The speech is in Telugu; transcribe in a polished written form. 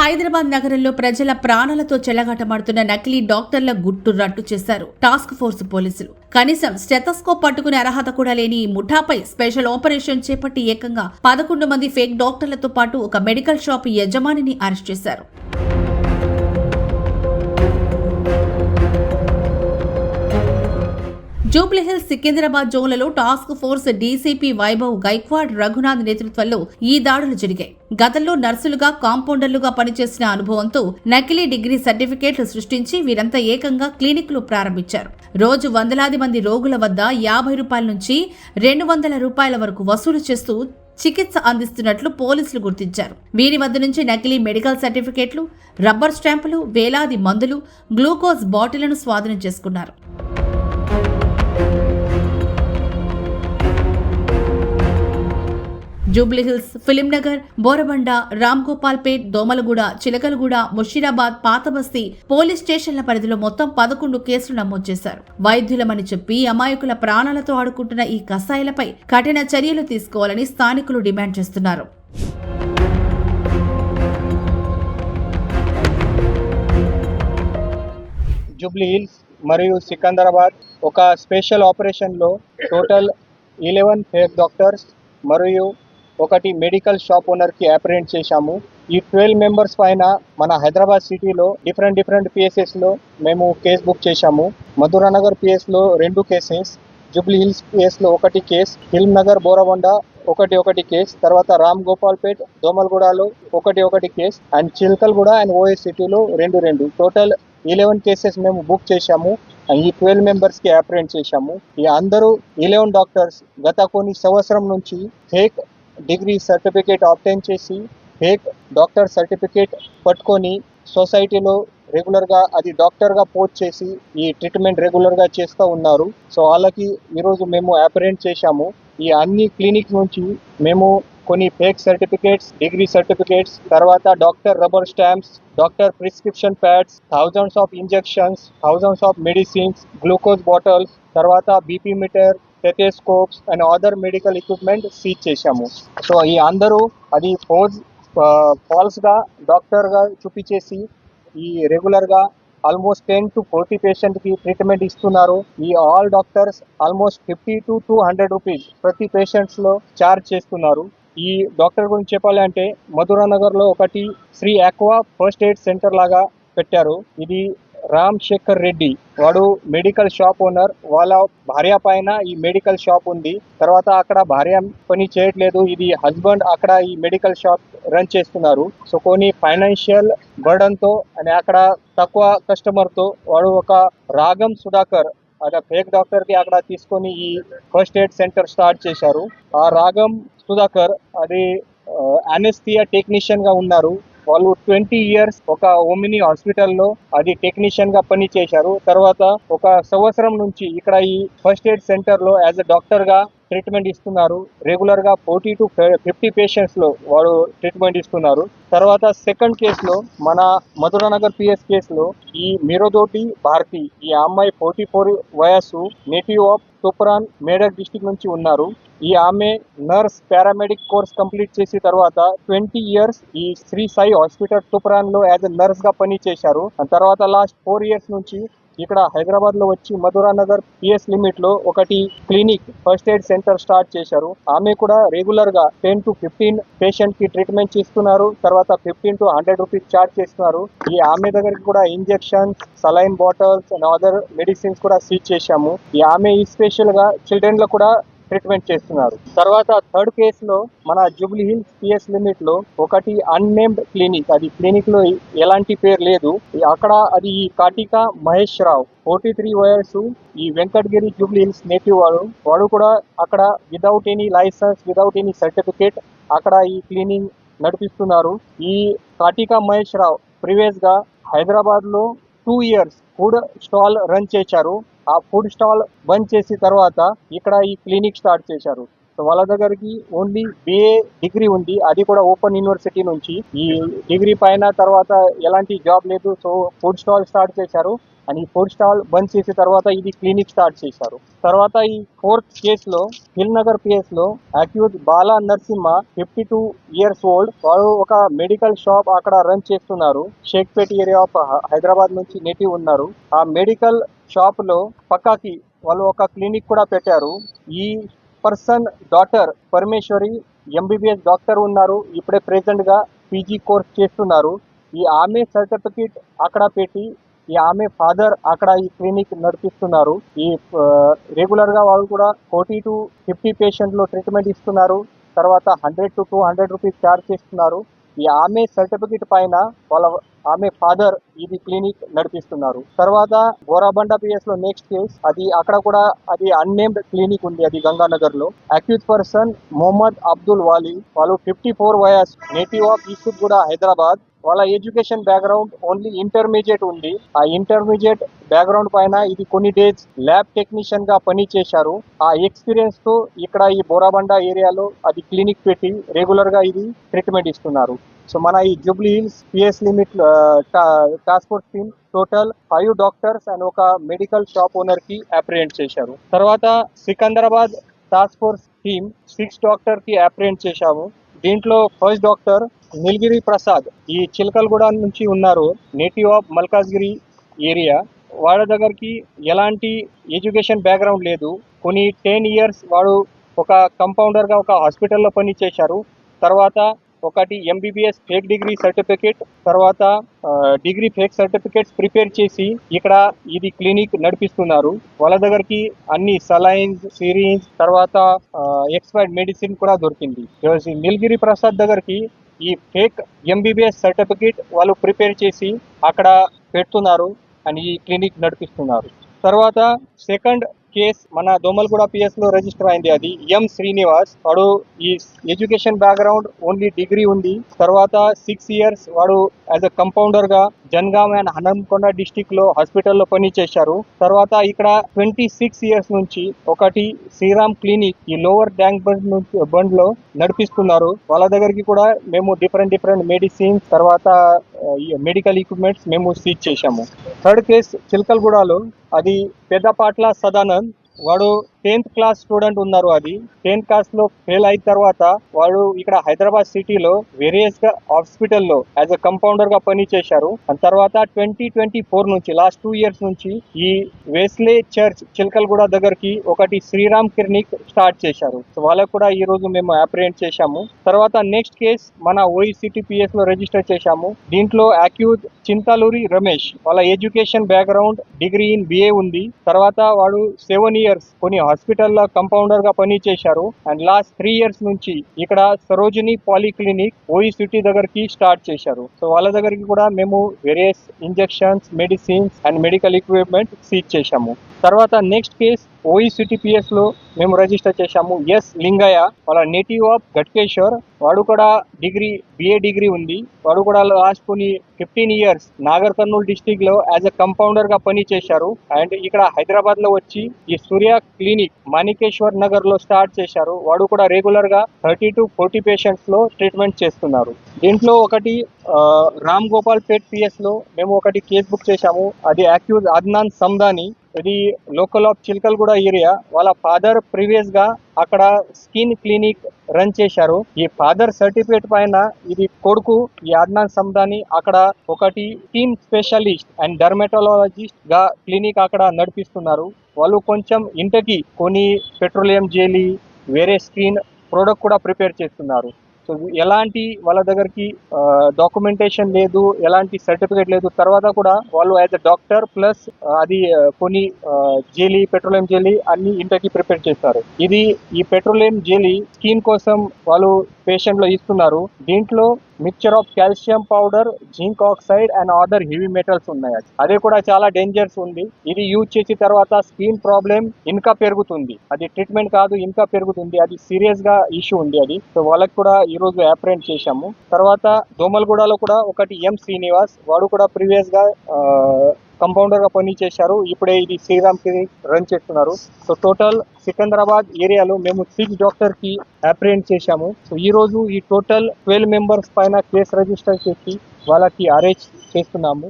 హైదరాబాద్ నగరంలో ప్రజల ప్రాణాలతో చెలగాటమాడుతున్న నకిలీ డాక్టర్ల గుట్టు రట్టు చేశారు టాస్క్ ఫోర్స్ పోలీసులు. కనీసం స్టెథోస్కోప్ పట్టుకునే అర్హత కూడా లేని ఈ ముఠాపై స్పెషల్ ఆపరేషన్ చేపట్టి ఏకంగా 11 మంది ఫేక్ డాక్టర్లతో పాటు ఒక మెడికల్ షాప్ యజమానిని అరెస్ట్ చేశారు. జూబ్లీహిల్స్ సికింద్రాబాద్ జోన్లలో task force DCP Vaibhav Gaikwad Raghunath నేతృత్వంలో ఈ దాడులు జరిగాయి. గతంలో నర్సులుగా కాంపౌండర్లుగా పనిచేసిన అనుభవంతో నకిలీ డిగ్రీ సర్టిఫికేట్లు సృష్టించి వీరంతా ఏకంగా క్లినిక్లు ప్రారంభించారు. రోజు వందలాది మంది రోగుల వద్ద 50 రూపాయల నుంచి 200 రూపాయల వరకు వసూలు చేస్తూ చికిత్స అందిస్తున్నట్లు పోలీసులు గుర్తించారు. వీరి వద్ద నుంచి నకిలీ మెడికల్ సర్టిఫికేట్లు, రబ్బర్ స్టాంపులు, వేలాది మందులు, గ్లూకోజ్ బాటిళ్లను స్వాధీనం చేసుకున్నారు. జూబ్లీహిల్స్, ఫిలింనగర్, బోరబండ, రామ్గోపాల్పేట్, దోమలగూడ, చిలకలగూడ, ముషీరాబాద్, పాతబస్తీ పోలీస్ స్టేషన్ల పరిధిలో మొత్తం 11 కేసులు నమోదు చేశారు. వైద్యులమని చెప్పి అమాయకుల ప్రాణాలతో ఆడుకుంటున్న ఈ కసాయిలపై కఠిన చర్యలు తీసుకోవాలని స్థానికులు డిమాండ్ చేస్తున్నారు. జూబ్లీహిల్స్ మరియు సికింద్రాబాద్ ఒక స్పెషల్ ఆపరేషన్లో టోటల్ 11 ఫేక్ డాక్టర్స్ మరియు ఒకటి మెడికల్ షాప్ ఓనర్కి అప్రెంట్ చేశాము. ఈ 12 మెంబర్స్ పైన మన హైదరాబాద్ సిటీలో డిఫరెంట్ పిఎస్ఎస్లో మేము కేసు బుక్ చేశాము. మధురానగర్ పిఎస్లో 2 కేసెస్, జూబ్లీహిల్స్ పిఎస్లో 1 కేసు, ఫిల్మ్ నగర్ బోరబండ ఒకటి కేసు, తర్వాత రామ్ గోపాల్పేట్ దోమల్గూడలో 1 case and Chilkalguda and OS సిటీలో 2 టోటల్ 11 కేసెస్ మేము బుక్ చేశాము. ఈ 12 మెంబర్స్కి అప్రెంట్ చేశాము. ఈ అందరూ 11 డాక్టర్స్ గత కొన్ని సంవత్సరం నుంచి ఫేక్ డిగ్రీ సర్టిఫికేట్ ఆబ్టైన్ చేసి ఫేక్ డాక్టర్ సర్టిఫికేట్ పట్టుకొని సొసైటీలో రెగ్యులర్గా అది డాక్టర్గా పోస్ట్ చేసి ఈ ట్రీట్మెంట్ రెగ్యులర్గా చేస్తూ ఉన్నారు. సో వాళ్ళకి ఈరోజు మేము అప్రెంట్ చేశాము. ఈ అన్ని క్లినిక్ నుంచి మేము కొన్ని ఫేక్ సర్టిఫికేట్స్, డిగ్రీ సర్టిఫికేట్స్, తర్వాత doctor rubber stamps, doctor prescription pads, thousands of injections, thousands of medicines, glucose bottles, తర్వాత BP meter, stethoscopes and other medical equipment seize చేశాము. సో ఈ అందరూ అది ఫాల్స్గా డాక్టర్గా చూపించేసి ఈ రెగ్యులర్గా ఆల్మోస్ట్ 10 to 40 పేషెంట్కి ట్రీట్మెంట్ ఇస్తున్నారు. ఈ all doctors almost 50 to 200 rupees ప్రతి పేషెంట్స్లో ఛార్జ్ చేస్తున్నారు. ఈ డాక్టర్ గురించి చెప్పాలంటే మధురానగర్లో ఒకటి Sri aqua first aid centre లాగా పెట్టారు. ఇది రామ్ శేఖర్ రెడ్డి, వాడు మెడికల్ షాప్ ఓనర్. వాళ్ళ భార్య పైన ఈ మెడికల్ షాప్ ఉంది. తర్వాత అక్కడ భార్య పని చేయట్లేదు, ఇది హస్బెండ్ అక్కడ ఈ మెడికల్ షాప్ రన్ చేస్తున్నారు. సో కొన్ని ఫైనాన్షియల్ బర్డన్తో అని అక్కడ తక్కువ కస్టమర్తో వాడు ఒక రాగం సుధాకర్ అక్కడ ఫేక్ డాక్టర్కి అక్కడ తీసుకొని ఈ ఫస్ట్ ఎయిడ్ సెంటర్ స్టార్ట్ చేశారు. ఆ రాగం సుధాకర్ అది అనెస్థియా టెక్నీషియన్గా ఉన్నారు. వాళ్ళు 20 years ఒక ఓమిని హాస్పిటల్లో అది టెక్నీషియన్ గా పని చేశారు. తర్వాత ఒక సంవత్సరం నుంచి ఇక్కడ ఈ ఫస్ట్ ఎయిడ్ సెంటర్ లో యాజ్ ఎ డాక్టర్ గా ట్రీట్మెంట్ ఇస్తున్నారు. రెగ్యులర్ గా 40 to 50 పేషెంట్స్ లో వాడు ట్రీట్మెంట్ ఇస్తున్నారు. తర్వాత సెకండ్ కేసులో మన మధురానగర్ పిఎస్ కేసులో ఈ మిరోదోటి భారతి, ఈ అమ్మాయి 44 వయస్సు, native of Toopran Medak district నుంచి ఉన్నారు. ఈ ఆమె నర్స్ పారామెడిక్ కోర్స్ కంప్లీట్ చేసిన తర్వాత 20 years ఈ శ్రీ సాయి హాస్పిటల్ తూప్రాన్ లో యాజ్ ఎ నర్స్ గా పని చేశారు. తర్వాత లాస్ట్ 4 years నుంచి ఇక్కడ హైదరాబాద్ లో వచ్చి మధురానగర్ పిఎస్ లిమిట్ లో ఒకటి clinic first aid centre start చేశారు. ఆమె కూడా రెగ్యులర్ గా 10 to 15 పేషెంట్ కి ట్రీట్మెంట్ చేస్తున్నారు. తర్వాత 15 to 100 రూపీస్ ఛార్జ్ చేస్తున్నారు. ఈ ఆమె దగ్గరికి కూడా injections, saline bottles and other medicines కూడా సీజ్ చేశాము. ఈ ఆమె ఈ స్పెషల్ గా చిల్డ్రన్ లో కూడా ట్రీట్మెంట్ చేస్తున్నారు. తర్వాత థర్డ్ కేసులో మన జూబ్లీహిల్స్ పిఎస్ లిమిట్ లో ఒకటి అన్నేమ్డ్ క్లినిక్, అది క్లినిక్ లో ఎలాంటి పేరు లేదు. అక్కడ అది ఈ కాటికా మహేష్ రావు 43 వయసు, ఈ వెంకటగిరి జూబ్లీహిల్స్ నేటివ్ వాడు కూడా అక్కడ without any licence, without any certificate అక్కడ ఈ క్లీనింగ్ నడిపిస్తున్నారు. ఈ కాటికా మహేష్ రావు ప్రీవియస్ గా హైదరాబాద్ లో 2 years ఫుడ్ స్టాల్ రన్ చేశారు. ఆ ఫుడ్ స్టాల్ బంద్ చేసిన తర్వాత ఇక్కడ ఈ క్లినిక్ స్టార్ట్ చేశారు. సో వాళ్ళ దగ్గరికి ఓన్లీ BA డిగ్రీ ఉంది, అది కూడా ఓపెన్ యూనివర్సిటీ నుంచి. ఈ డిగ్రీ పైన తర్వాత ఎలాంటి జాబ్ లేదు. సో ఫుడ్ స్టాల్ స్టార్ట్ చేశారు. అండ్ ఈ ఫుడ్ స్టాల్ బంద్ చేసిన తర్వాత ఇది క్లినిక్ స్టార్ట్ చేశారు. తర్వాత ఈ 4th కేసులో హిల్ నగర్ పిఎస్ లో accused Bala Narasimha 52 years old వాడు ఒక మెడికల్ షాప్ అక్కడ రన్ చేస్తున్నారు. షేక్పేట్ ఏరియా ఆఫ్ హైదరాబాద్ నుంచి నేటివ్ ఉన్నారు. ఆ మెడికల్ షాప్ లో పక్కాకి వాళ్ళు ఒక క్లినిక్ కూడా పెట్టారు. ఈ person daughter Parameswari MBBS doctor ఉన్నారు. ఇప్పుడే ప్రెసెంట్ గా పీజీ కోర్స్ చేస్తున్నారు. ఈ ఆమె సర్టిఫికేట్ అక్కడ పెట్టి ఈ ఆమె ఫాదర్ అక్కడ ఈ క్లినిక్ నడిపిస్తున్నారు. ఈ రెగ్యులర్ గా వాళ్ళు కూడా 40 to 50 పేషెంట్లు ట్రీట్మెంట్ ఇస్తున్నారు. తర్వాత 100 to 200 రూపీస్ ఛార్జ్ చేస్తున్నారు. ఈ ఆమె సర్టిఫికేట్ పైన ఆమె ఫాదర్ ఇది క్లినిక్ నడిపిస్తున్నారు. తర్వాత బోరాబండ పిఎస్ లో నెక్స్ట్ కేస్ అది అక్కడ కూడా అది అన్నేమ్డ్ క్లినిక్ ఉంది. అది గంగానగర్ లో అక్యూజ్ పర్సన్ మొహమ్మద్ అబ్దుల్ వాలీ వాళ్ళు 54 వయస్ నేటివ్ ఆఫ్ ఈసూఫ్ కూడా హైదరాబాద్. వాళ్ళ ఎడ్యుకేషన్ బ్యాక్గ్రౌండ్ ఓన్లీ ఇంటర్మీడియట్ ఉంది. ఆ ఇంటర్మీడియట్ బ్యాక్గ్రౌండ్ పైన ఇది కొన్ని డేస్ ల్యాబ్ టెక్నీషియన్ గా పని చేశారు. ఆ ఎక్స్పీరియన్స్ తో ఇక్కడ ఈ బోరాబండ ఏరియాలో అది క్లినిక్ పెట్టి రెగ్యులర్ గా ఇది ట్రీట్మెంట్ ఇస్తున్నారు. సో మన ఈ Jubilee hills PS limit task force team total 5 doctors and ఒక మెడికల్ షాప్ ఓనర్ కి అప్రిహెండ్ చేశారు. తర్వాత Secunderabad task force team 6 doctor కి అప్రిహెండ్ చేశాము. దీంట్లో ఫస్ట్ డాక్టర్ నీలగిరి ప్రసాద్ ఈ చిలకలగూడ నుంచి ఉన్నారు. Native of Malkajgiri area. వాళ్ళ దగ్గరికి ఎలాంటి ఎడ్యుకేషన్ బ్యాక్గ్రౌండ్ లేదు. కొన్ని 10 years వాడు ఒక కంపౌండర్ గా ఒక హాస్పిటల్లో పని చేశారు. తర్వాత ఒకటి ఎంబీబీఎస్ ఫేక్ డిగ్రీ సర్టిఫికేట్, తర్వాత డిగ్రీ ఫేక్ సర్టిఫికేట్స్ ప్రిపేర్ చేసి ఇక్కడ ఇది క్లినిక్ నడిపిస్తున్నారు. వాళ్ళ దగ్గరికి అన్ని సలైన్స్, సిరీన్స్, తర్వాత ఎక్స్పైర్డ్ మెడిసిన్ కూడా దొరికింది. నీలగిరి ప్రసాద్ దగ్గరికి ఈ ఫేక్ ఎంబీబీఎస్ సర్టిఫికేట్ వాళ్ళు ప్రిపేర్ చేసి అక్కడ పెడుతున్నారు అని ఈ క్లినిక్ నడిపిస్తున్నారు. తర్వాత సెకండ్ కేస్ మన దోమల్గూడ పిఎస్ లో రిజిస్టర్ అయింది. అది ఎం శ్రీనివాస్ వాడు ఈ ఎడ్యుకేషన్ బ్యాక్గ్రౌండ్ ఓన్లీ డిగ్రీ ఉంది. తర్వాత 6 years వాడు యాజ్ అ కంపౌండర్ గా జన్గాం అండ్ హనంకొండ డిస్టిక్ లో హాస్పిటల్లో పని చేశారు. తర్వాత ఇక్కడ 26 years నుంచి ఒకటి శ్రీరామ్ క్లినిక్ ఈ లోవర్ ట్యాంక్ బండ్ లో నడిపిస్తున్నారు. వాళ్ళ దగ్గరికి కూడా మేము డిఫరెంట్ మెడిసిన్స్ తర్వాత మెడికల్ ఎక్విప్మెంట్స్ మేము సీజ్ చేశాము. థర్డ్ కేస్ చిలకలగూడలో అది పెద్దపాట్ల సదానంద్ వాడు 10th క్లాస్ స్టూడెంట్ ఉన్నారు. అది 10th క్లాస్ లో ఫెయిల్ అయిన తర్వాత వాడు ఇక్కడ హైదరాబాద్ సిటీలో వేరియస్ గా హాస్పిటల్లో యాజ్ అ కంపౌండర్ గా పని చేశారు. తర్వాత 2024 నుంచి లాస్ట్ 2 years నుంచి ఈ వెస్లే చర్చ్ చిలకలగూడ దగ్గరికి ఒకటి శ్రీరామ్ క్లినిక్ స్టార్ట్ చేశారు. సో వాళ్ళకు కూడా ఈ రోజు మేము అప్రిహెండ్ చేశాము. తర్వాత నెక్స్ట్ కేస్ మన ఓఈసిటీ పిఎస్ లో రిజిస్టర్ చేశాము. దీంట్లో అక్యూజ్ చింతలూరి రమేష్ వాళ్ళ education background degree in BA ఉంది. తర్వాత వాడు 7 years కొన్ని హాస్పిటల్లో కంపౌండర్ గా పని చేశారు. అండ్ లాస్ట్ 3 years నుంచి ఇక్కడ సరోజిని పాలిక్లినిక్ ఓఈసిటీ దగ్గరికి స్టార్ట్ చేశారు. సో వాళ్ళ దగ్గరికి కూడా మేము various injections, medicines and medical equipment seize చేశాము. తర్వాత నెక్స్ట్ కేస్ ఓఈసిటీ పిఎస్ లో మేము రిజిస్టర్ చేశాము. ఎస్ లింగయ్య వాళ్ళ నేటివ్ ఆఫ్ గట్కేశ్వర్ వాడు కూడా బిఏ డిగ్రీ ఉంది. వాడు కూడా లాస్ట్ కొన్ని 15 years నాగర్ కర్నూలు డిస్టిక్ లో యాజ్ అ కంపౌండర్ గా పని చేశారు. అండ్ ఇక్కడ హైదరాబాద్ లో వచ్చి ఈ సూర్య క్లినిక్ మాణికేశ్వర్ నగర్ లో స్టార్ట్ చేశారు. వాడు కూడా రెగ్యులర్ గా 30 to 40 పేషెంట్స్ లో ట్రీట్మెంట్ చేస్తున్నారు. దీంట్లో ఒకటి రామ్ గోపాల్ పేట్ పిఎస్ లో మేము ఒకటి కేసు బుక్ చేశాము. అది అక్యూజ్ అద్నాన్ సందాని. ఇది లోకల్ ఆఫ్ చిలకలగూడ ఏరియా. వాళ్ళ ఫాదర్ ప్రీవియస్ గా అక్కడ స్కిన్ క్లినిక్ రన్ చేశారు. ఈ ఫాదర్ సర్టిఫికేట్ పైన ఇది కొడుకు ఈ అద్నాన్ సందాని అక్కడ ఒకటి టీమ్ స్పెషలిస్ట్ అండ్ డర్మటాలజిస్ట్ గా క్లినిక్ అక్కడ నడిపిస్తున్నారు. వాళ్ళు కొంచెం ఇంటికి కొన్ని పెట్రోలియం జెలీ వేరే స్కిన్ ప్రోడక్ట్ కూడా ప్రిపేర్ చేస్తున్నారు. సో ఎలాంటి వాళ్ళ దగ్గరికి డాక్యుమెంటేషన్ లేదు, ఎలాంటి సర్టిఫికేట్ లేదు. తర్వాత కూడా వాళ్ళు యాజ్ అ డాక్టర్ ప్లస్ అది కొన్ని జెలీ, పెట్రోలియం జెలీ అన్ని ఇంటికి ప్రిపేర్ చేస్తారు. ఇది ఈ పెట్రోలియం జెలీ స్కిన్ కోసం వాళ్ళు పేషెంట్ లో ఇస్తున్నారు. దీంట్లో mixture of calcium powder, zinc oxide and other heavy metals ఉన్నాయి. అదే కూడా చాలా డేంజర్స్ ఉంది. ఇది యూజ్ చేసిన తర్వాత స్కిన్ ప్రాబ్లం ఇంకా పెరుగుతుంది. అది ట్రీట్మెంట్ కాదు, ఇంకా పెరుగుతుంది. అది సీరియస్ గా ఇష్యూ ఉంది అది. సో వాళ్ళకి కూడా ఈ రోజు అప్రిహెండ్ చేశాము. తర్వాత దోమల్గూడలో కూడా ఒకటి ఎం శ్రీనివాస్ వాడు కూడా ప్రీవియస్ గా కంపౌండర్ గా పని చేశారు. ఇప్పుడే ఇది శ్రీరామ్ క్లినిక్ రన్ చేస్తున్నారు. సో టోటల్ సికింద్రాబాద్ ఏరియాలో మేము 6 డాక్టర్ కి అప్రిహెండ్ చేశాము. సో ఈ రోజు ఈ టోటల్ 12 members పైన కేసు రిజిస్టర్ చేసి వాళ్ళకి అరెస్ట్ చేస్తున్నాము.